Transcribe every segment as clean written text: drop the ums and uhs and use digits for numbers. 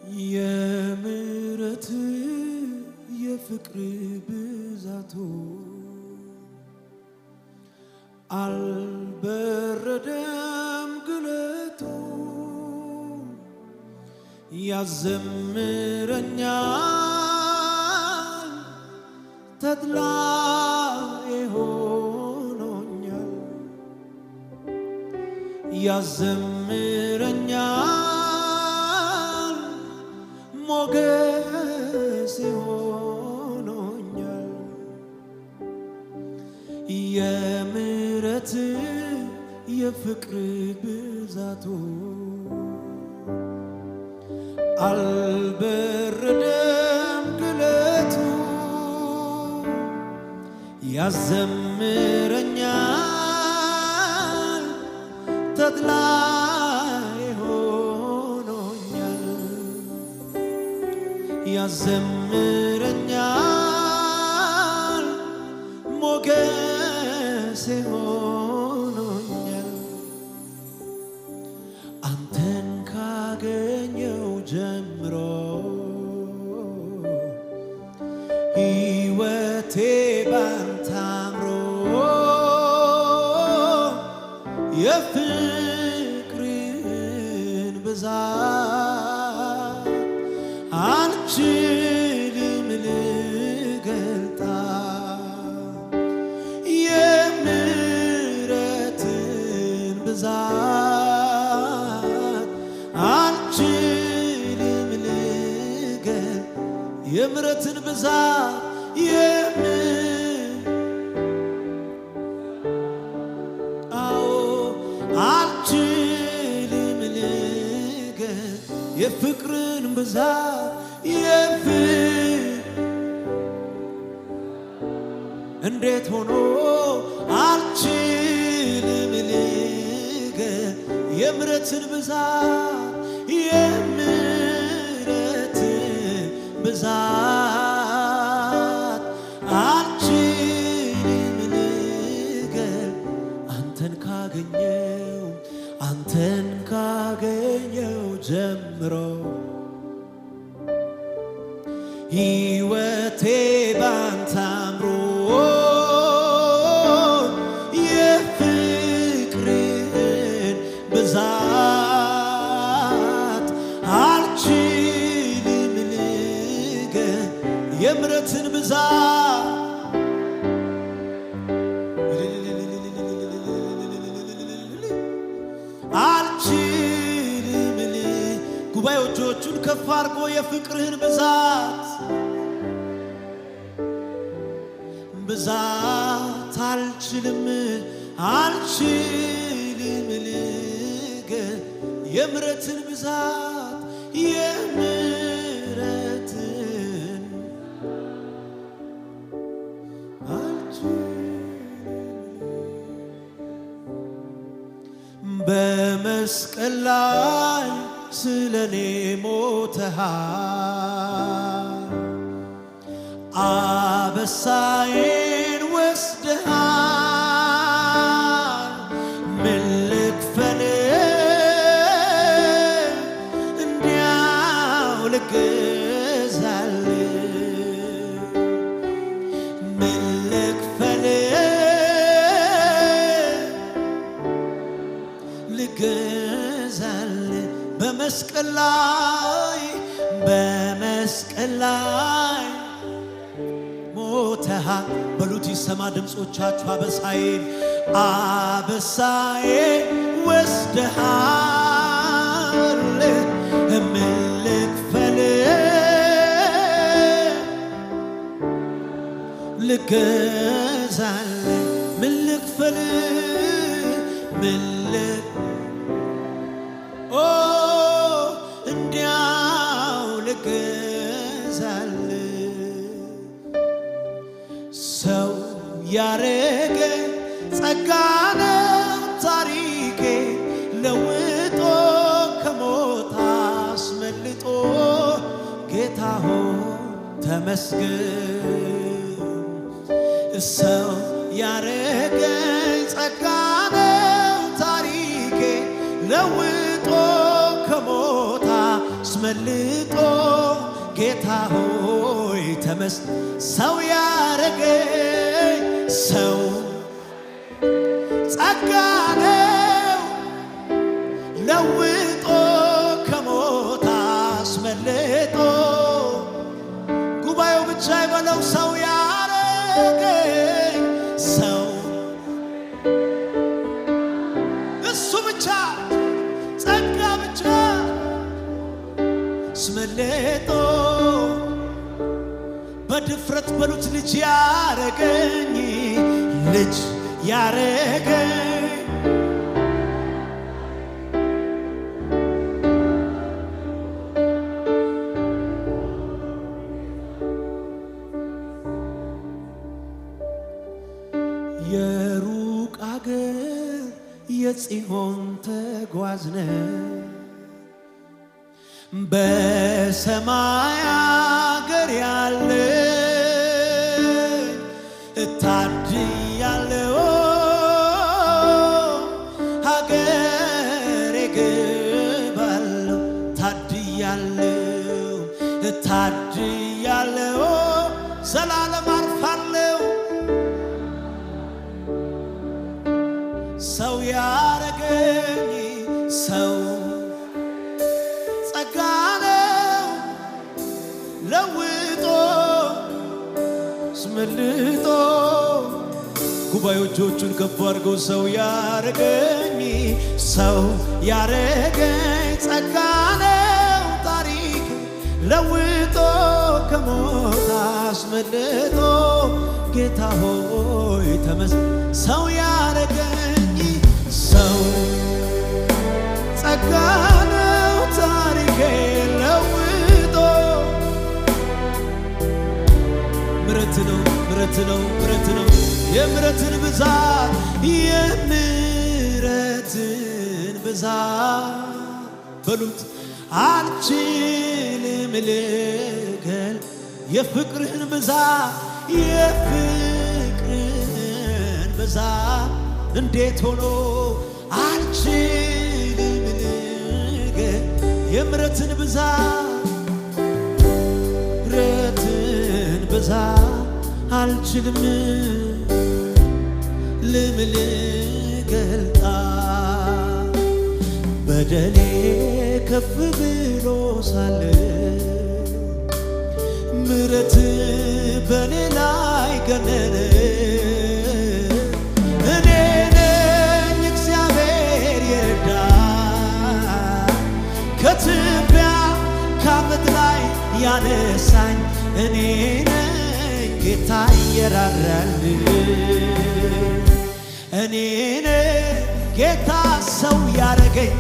የምሕረት የፍቅር ብዛቱ አልበረደም ግለቱ ያዘምረኛል ተድላዬ ሆኖኛል ያዘምረኛል ሞገሴ ሆኖኛል የምሕረት የፍቅር ብዛቱ አልበረደም ግለቱ ያዘምረኛል ተድላዬ ሆኖኛል ያዘምረኛል ሞገሴ ሆኖኛል አንተን ካገኘው ጀምሮ ሕይወቴ ባንተ አምሮ የፍቅርን ብዛት አልችልም ልገልጣት የምሕረትን ብዛት አልችልም ልገልጥ የምሕረትን ብዛት አልችልም ልገልጥ የፍቅርን ብዛት እንዴት ሆኖ አልችልም ልገልጥ የምሕረትን ብዛት የምሕረትን ብዛት አልችልም ልገልጥ አንተን ካገኘው ጀምሮ ሕይወቴ ባንተ አምሮ የፍቅርን ብዛት አልችልም ልገልጥ የምሕረትን ብዛት አልችልም ጉባኤው እጆቹን ከፍ አድርጎ የፍቅርህን ብዛት አልችልም ልገልጥ የምሕረትን ብዛት የምሕረትን በመስቀል ላይ ስለኔ ሞተሃል አበሳዬን ወስደሃል ምን ልክፈል እንዲያው ልገዛል ምን ልክፈል ልገዛል በመስቀል ላይ ሞተሃል በሉት ይሰማ ድምጾቻችሁ አበሳዬን ወስደሃል ምን ልክፈል ልገዛል ምን ልክፈል እንዲያው ልገዛል ሰው ያረገ ጸጋ ነው ታሪኬ ለውጦ ከሞት አስመልጦ ጌታ ሆይ ተመስገን ሰው ያረገኝ ጸጋ ነው ታሪኬ ለውጦ ከሞት አስመልጦ አስመልጦ ጌታ ሆይ ተመስገን። ሰው ያረገኝ ሰው ጸጋ ነው ለውጦ ከሞት አስመልጦ ጉባኤው ብቻ ይበለው ሰው ያረገኝ ሰው እሱ ብቻ ጸጋ ብቻ አስመልጦ በድፍረት በሉት ልጅ ያረገኝ ልጅ ያረገኝ የሩቅ አገር የጽዮን ተጓዝነ በሰማይ አገር ያለ እታድያለሁ ሀገሬ እገባለሁ ታድያለሁ እታድያለሁ ዘላለም አርፋለሁ ሰው ያረገኝ ሰው ጸጋ ነው ለውጦ አስመልጦ ጉባኤው እጆቹን ከፍ አድርገው ሰው ያረገኝ ሰው ያረገኝ ጸጋ ነው ታሪክ ለውጦ ከሞት አስመልጦ ጌታ ሆይ ተመስገን። ሰው ያረገኝ ሰው ጸጋ ነው ታሪኬ ለውጦ ምሕረት ነው ምሕረት ነው ምሕረት ነው የምሕረትን ብዛት የምሕረትን ብዛት በሉት አልችልም ልገል የፍቅርህን ብዛት የፍቅርህን ብዛት እንዴት ሆኖ አልችልም ልገል የምሕረትን ብዛት ምሕረትን ብዛት አልችልም ልገልጣ በደሌ ከፍ ብሎ ሳለ ምሕረት በኔ ላይ ገነነ እኔ ነኝ እግዚአብሔር የረዳ ከትቢያ ከአመድ ላይ ያነሳኝ እኔ ነኝ ጌታ የራራልኝ እኔ ነኝ ጌታ ሰው ያረገኝ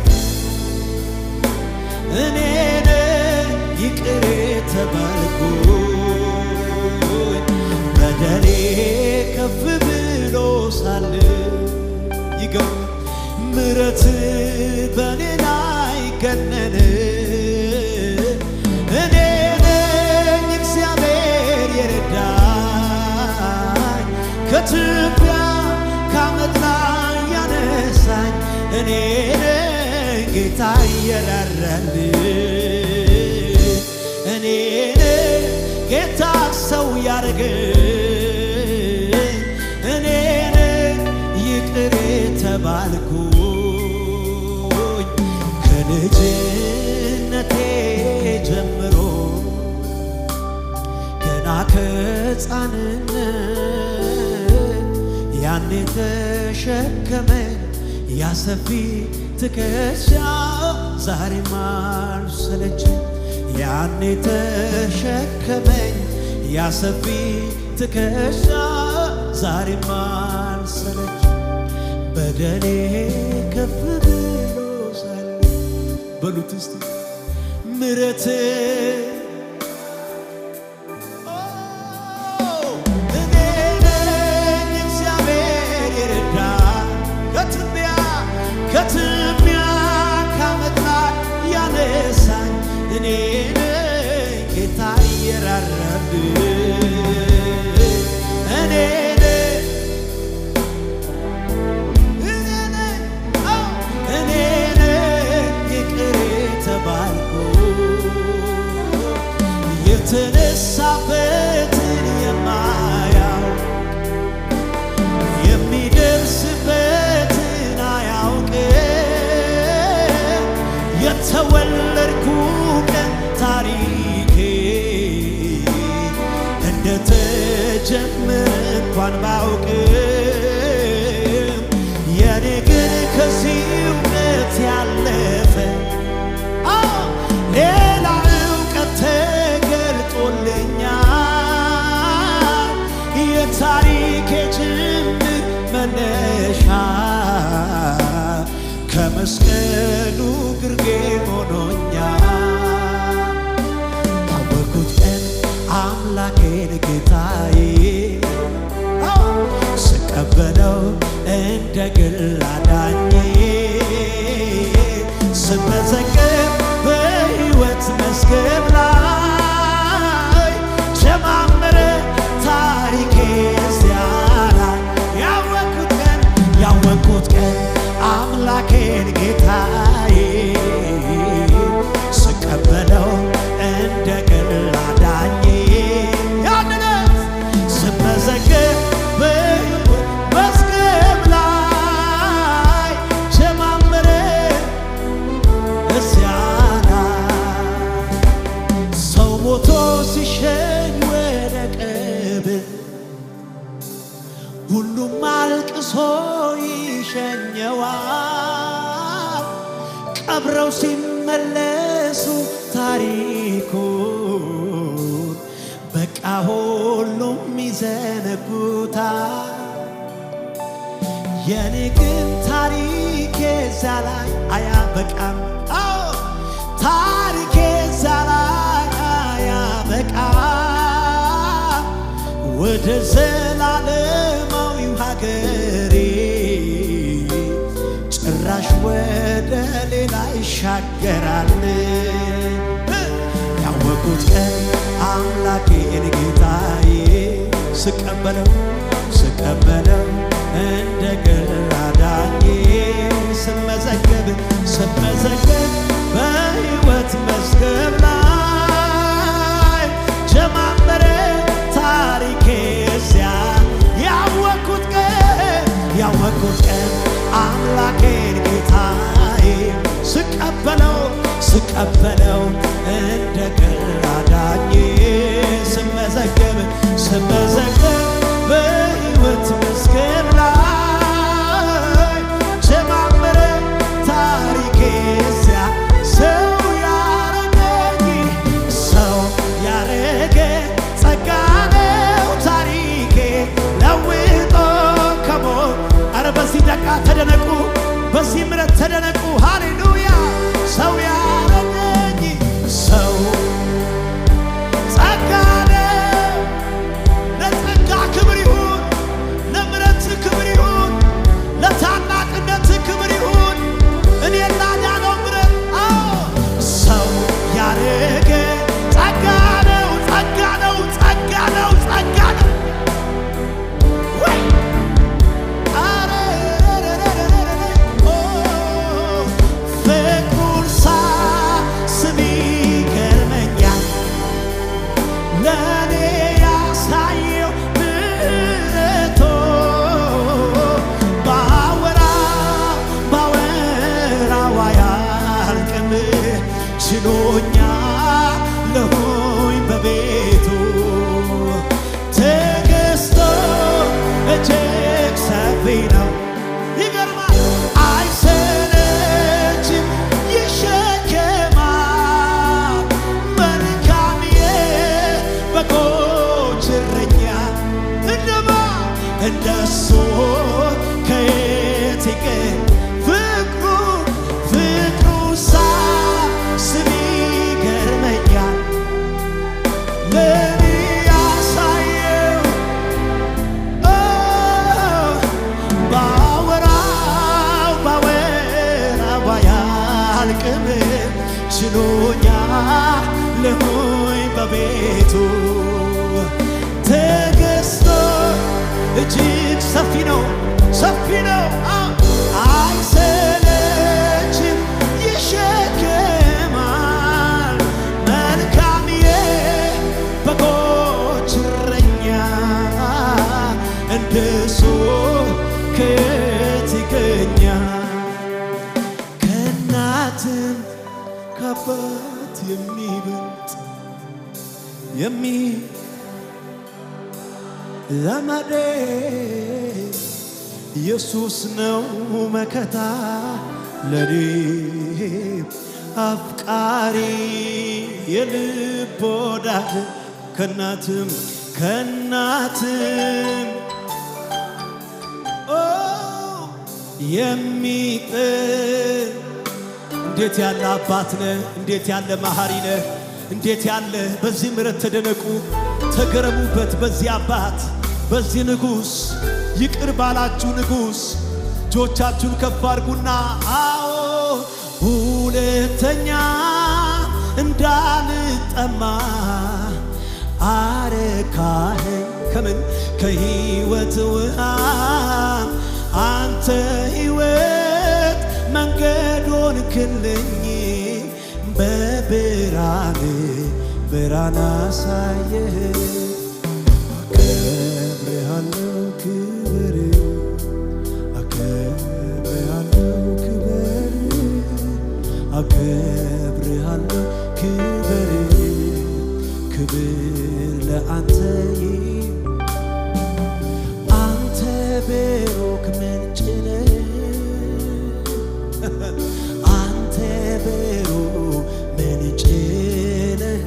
እኔ ነኝ ይቅር የተባልኩኝ በደሌ ከፍ ብሎ ሳለ ይገባ ምሕረት በኔ ላይ ገነነ እኔ ነኝ እግዚአብሔር የረዳኝ ከትቢያ ከአመድ ላይ ያነሳኝ እኔ ነኝ ጌታ የራራልኝ እኔ ነኝ ጌታ ሰው ያረገኝ እኔ ነኝ ይቅር የተባልኩኝ ከልጅነቴ ጀምሮ ገና ከሕፃንነት ያኔ ተሸከመኝ ያሰፊ ትከሻ ዛሬም አልሰለቸኝ ያኔ ተሸከመኝ ያሰፊ ትከሻ ዛሬም አልሰለቸኝ በደሌ ከፍ ብሎ ሳለ በሉት እስቲ ምሕረት ከትቢያ ከአመድ ላይ ያነሳኝ እኔ ነኝ ጌታ የራራልኝ እኔ ነኝ ይቅር የተባልኩኝ የተነሳበትን የማያውቅ የሚደርስበትን አያውቅም። የተወለድኩበት ታሪኬ እንደተጀመረ እንኳን ባውቅም የኔ ግን ከዚህ እውነት ያለፈ ሌላ እውቀት ተገልጦልኛል። የታሪኬ ጅምር መነሻ ከመስቀሉ ግርጌ ሆኖኛል። ካወቅኩት ቀን አምላኬን ጌታዬ ስቀበለው እንደ ግል አዳኜ ስመዘገብ በሕይወት መዝገብ ላይ ጀማመረ ታሪኬ እዚያ ላይ ያወቅኩት ቀን አምላኬን ጌታዬ ስቀበለው እንደ ግል አዳኜ ያንነት ስመዘገብ በሕይወት መዝገብ ላይ ጀማመረ እዚያ ሰው ሞቶ ሲሸኝ ወደ ቀብር ሁሉም አልቅሶ ይሸኘዋል። ቀብረው ሲመለሱ ታሪኩን በቃ ሁሉም ይዘነጉታል። የኔ ግን ታሪኬ እዛ ላይ አያበቃም። ታሪኬ እዛ ላይ አያበቃም። ወደ ዘላለማዊው ሀገሬ ጭራሽ ወደ ሌላ ይሻገራል። ያወቅኩት ቀን አምላኬን ጌታዬ ስቀበለው እንደ ግል አዳኜ ስመዘገብ በሕይወት መዝገብ ላይ ጀማመረ ታሪኬ እዚያ ያወቅኩት ቀን አምላኬን ጌታዬ ስቀበለው እንደ ግል አዳኜ ስመዘገብ በሕይወት መዝገብ ላይ ጀማመረ ታሪኬ እዚያ ሰው ያረገ ጸጋ ነው ታሪኬ ለውጦ ከሞት። ኧረ በዚህ ደቂቃ ተደነቁ፣ በዚህ ምሕረት ተደነቁ። ሃሌሉያ ሰው ያረገኝ ሰው ጸጋ ነው። ለጸጋ ክብር ይሁን፣ ለምሕረት ክብር ይሁን፣ ለታላቅነት ክብር ይሁን። እኔና ዳነው ምሕረት ሰው ያረገ ጸጋ ነው። ወይ ፍቅሩን ሳስብ ይገርመኛል ለእኔ ያሳየው ምሕረቱ ባወራው አያልቅም። ችሎኛል ለሆኝ በቤቱ ትዕግሥቱ እጅግ ሰፊ ነው። ይገርማል አይሰለችም ይሸከማል። መልካም የበጎች እረኛ እንደሱ ከየት ይገኝ ፍቅሩ ሳስብ ይገርመኛል ለእኔ ያሳየው ባወራው አያልቅም። ችሎኛል ለሆኝ በቤቱ ትዕግሥቱ እጅግ ሰፊ ነው። አይሰለችም ይሸከማል። መልካም አባት የሚበልጥ ዘመዴ ኢየሱስ ነው መከታ ለኔ አፍቃሪ የልብ ወዳጅ ከናትም የሚጥል እንዴት ያለ አባት ነህ! እንዴት ያለ መሐሪ ነህ! እንዴት ያለ በዚህ ምሕረት ተደነቁ፣ ተገረሙበት። በዚህ አባት፣ በዚህ ንጉሥ፣ ይቅር ባላችሁ ንጉሥ እጆቻችሁን ከፍ አድርጉና አዎ ሁለተኛ እንዳልጠማ አረካኸኝ ከምን ከሕይወት ውሃ አንተ ሕይወት መንገድ ሆንክልኝ በብርሃን ብርሃን አሳየህ አከብርሃለሁ ክብር አከብርሃለሁ ክብር አከብርሃለሁ ክብር ክብር ለአንተ አንተ ብሩክ ምንጭ ነህ አንተ ብሩክ ምንጭ ነህ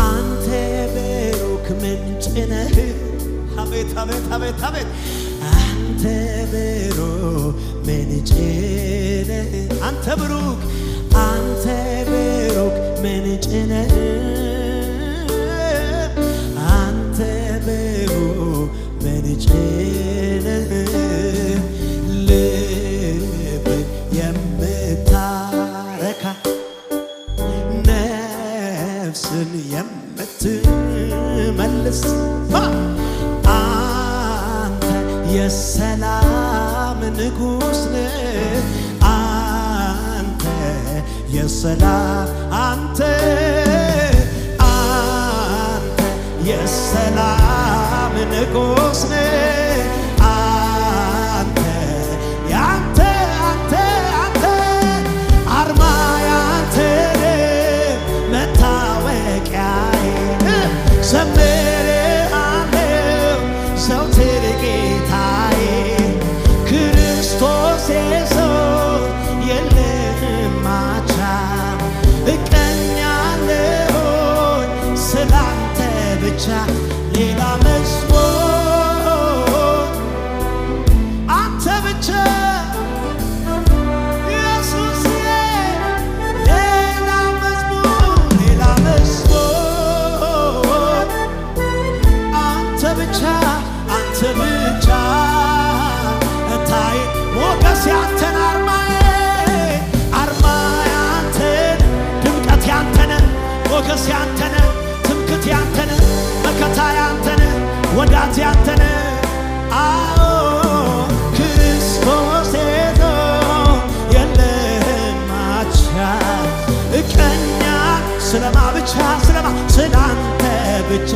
አንተ ብሩክ ምንጭ ነህ አቤት አቤት አቤት አቤት አንተ ብሩክ ምንጭ ነህ አንተ ብሩክ ምንጭ ነህ አንተ ብሩክ ምንጭ ነህ ልብ የምታረካ ነፍስን የምትመልስ አንተ የሰላም ንጉሥ ነህ አንተ የሰላም አንተ የሰላም ንጉሥ ነህ አንተ ያንተ አንተ አንተ አርማ ያንተ መታወቂያዬ ዘምርሃለሁ ዘወትር ጌታዬ ክርስቶስ ኢየሱስ የለህም አቻ እቀኛለሁ ስላንተ ብቻ ሌላ መዝሙር አንተ ብቻ ኢየሱስዬ ሌላ መዝሙር አንተ ብቻ እታይ ሞገስ ያንተን አርማዬ ያንተን ድምቀት ያንተን ሞገስ ያንተን ትምክት ያንተን መከታ ያንተን ወዳጅ ያንተን አዎ ክርስቶስ የለህም አቻ እቀኛ ስለማ ብቻ ስላንተ ብቻ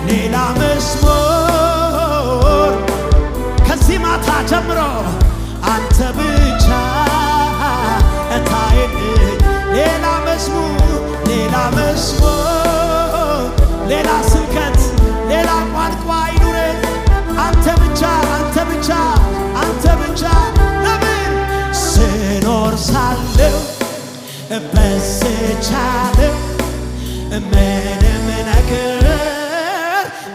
ሌላ መዝሙር ከዚህ ማታ ጀምሮ አንተ ብቻ እታይልኝ ሌላ መዝሙር ሌላ ስብከት ሌላ ቋንቋ አይኑረኝ አንተ ብቻ ለምን ስኖር ሳለሁ በስቻለሁ ምንም ነገር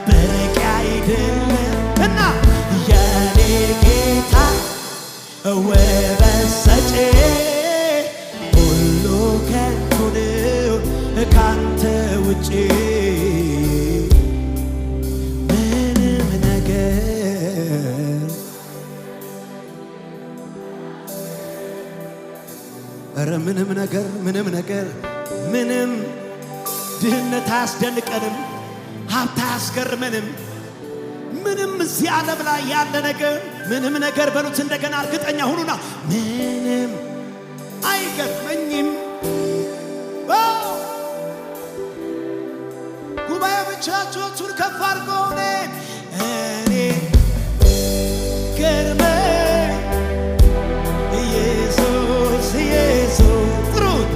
ብርቅ አይደለም እና የኔ ጌታ ውበት ሰጪ ሁሉ ከንቱ ነው ካንተ ውጪ ምንም ነገር ኧረ ምንም ነገር ምንም ድህነት አያስደንቀንም ሀብት አያስገርመንም ምንም እዚህ ዓለም ላይ ያለ ነገር ምንም ነገር በሉት እንደገና እርግጠኛ ሁኑና ምንም አይገርመኝም ጉባኤ ብቻ እጆቹን ከፍ አድርጎ እኔ ገርመኝ ኢየሱስ ጥሩት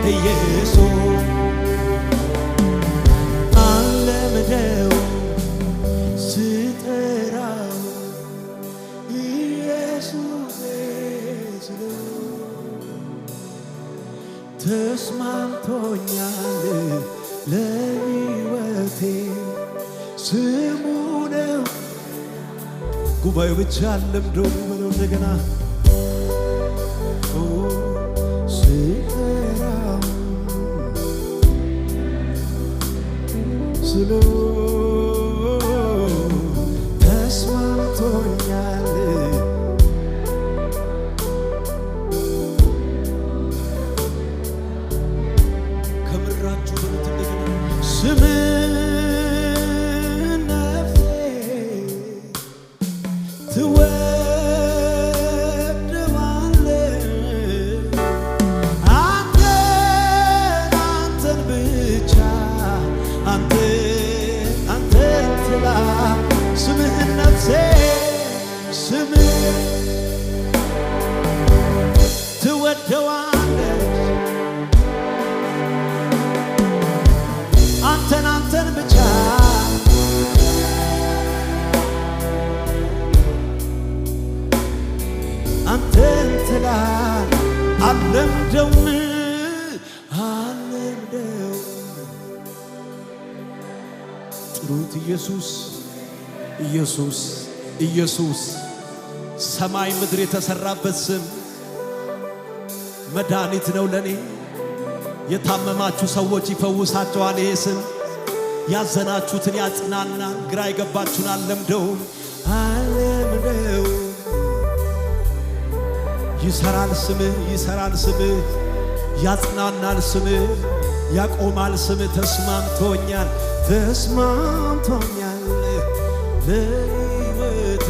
ኢየሱስ አለምደው ስጠራው ኢየሱስ ተስማምቶኛል ለሕይወቴ ስሙ ነው። ጉባኤው ብቻ ለምደው በለው እንደገና ስጠራው ስሎ ተስማምቶኛል ከምራችሁ በሉት እንደገና ስምን ነፍሴ ትወደዋለች አንተን ብቻ አንተን ትላ ስምህን ነፍሴ ስምህን ትወደዋለች አንተን ብቻ አንተን ትላ አለምደውም አለምደው ጥሩት ኢየሱስ ኢየሱስ ኢየሱስ ሰማይ ምድር የተሰራበት ስም መድኃኒት ነው ለኔ። የታመማችሁ ሰዎች ይፈውሳቸዋል ይሄ ስም። ያዘናችሁትን ያጽናናል። ግራ የገባችሁን አለምደውም አለምደው ይሰራል ስምህ ይሰራል ስምህ ያጽናናል ስምህ ያቆማል ስምህ ተስማምቶኛል ተስማምቶኛል ለሕይወቴ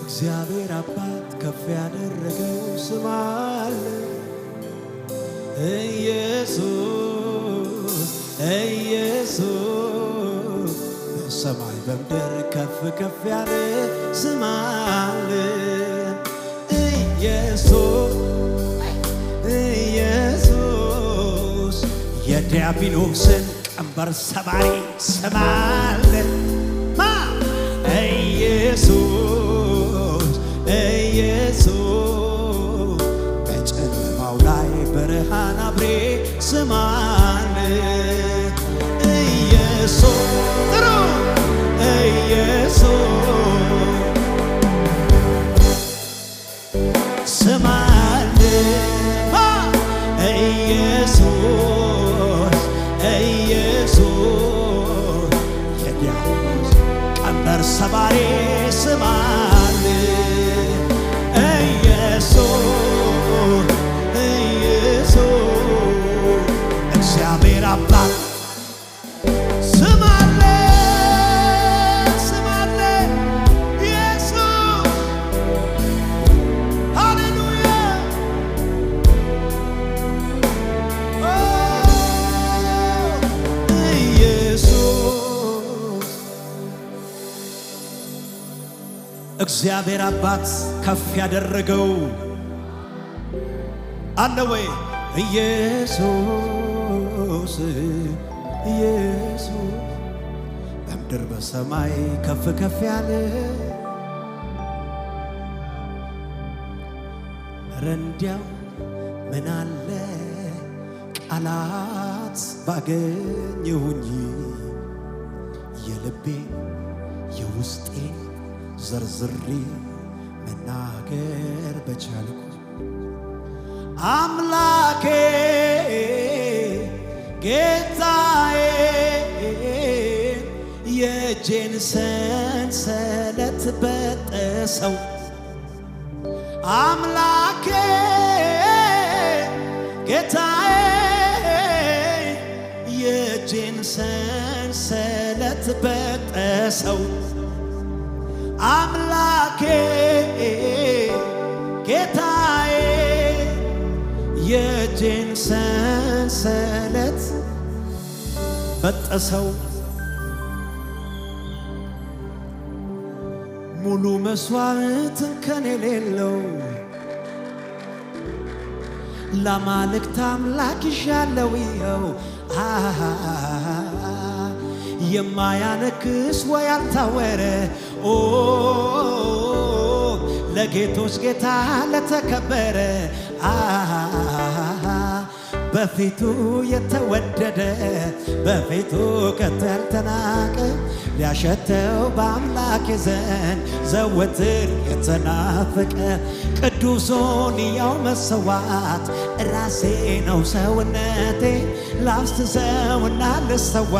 እግዚአብሔር አባት ከፍ ያደረገው ስም አለ ኢየሱስ ኢየሱስ በሰማይ በምድር ከፍ ከፍ ያለ ስም አለ ኢየሱስ ኢየሱስ የዲያብሎስን ቀንበር ሰባሪ ስም አለ ኢየሱስ ኢየሱስ በጨለማው ላይ ብርሃን አብሬ ስም አለ ኢየሱስ ጥሩ ኢየሱስ ስም አለ ኢየሱስ ኢየሱስ የዲያብሎስ ቀንበር ሰባሪ ስም አለ ኢየሱስ ኢየሱስ እግዚአብሔር አባት ስም አለ ስም አለ ኢየሱስ ሃሌሉያ ኢየሱስ እግዚአብሔር አባት ከፍ ያደረገው አለ ወይ? ኢየሱስ ኢየሱስ በምድር በሰማይ ከፍ ከፍ ያለ ረንዲያው ምን አለ ቃላት ባገኘሁኝ የልቤን የውስጤን ዘርዝሬ መናገር በቻልኩ አምላኬ ጌታዬ የእጄን ሰንሰለት በጠሰው አምላኬ ጌታዬ የእጄን ሰንሰለት በጠሰው አምላኬ ጌታዬ የእጄን ሰንሰለት በጠሰው ሙሉ መስዋዕትን ከኔ ሌለው ለማልክት አምላክ ይሻለው ይኸው የማያነክስ ወይ ያልታወረ ለጌቶች ጌታ ለተከበረ በፊቱ የተወደደ በፊቱ ከተልተናቀ ሊያሸተው በአምላክ ዘንድ ዘወትር የተናፈቀ ቅዱሱን ያው መሰዋት ራሴ ነው ሰውነቴ ላፍስሰውና ልሰዋ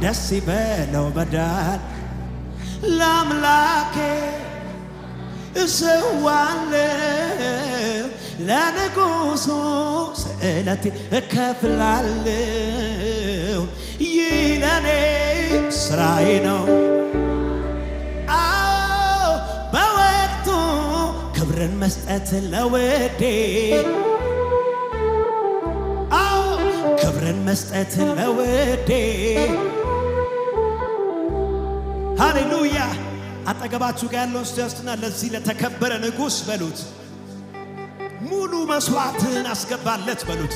ደስ ይበለው መዳን ለአምላኬ እሰዋለሁ ለንጉሡ ስእለቴ እከፍላለሁ ይህ ለኔ ስራዬ ነው በወቅቱ ክብርን መስጠት ለውዴ ክብርን መስጠት ለውዴ ሃሌሉያ አጠገባችሁ ጋር ያለውን ስትና ለዚህ ለተከበረ ንጉሥ በሉት ሙሉ መስዋዕትን አስገባለት በሉት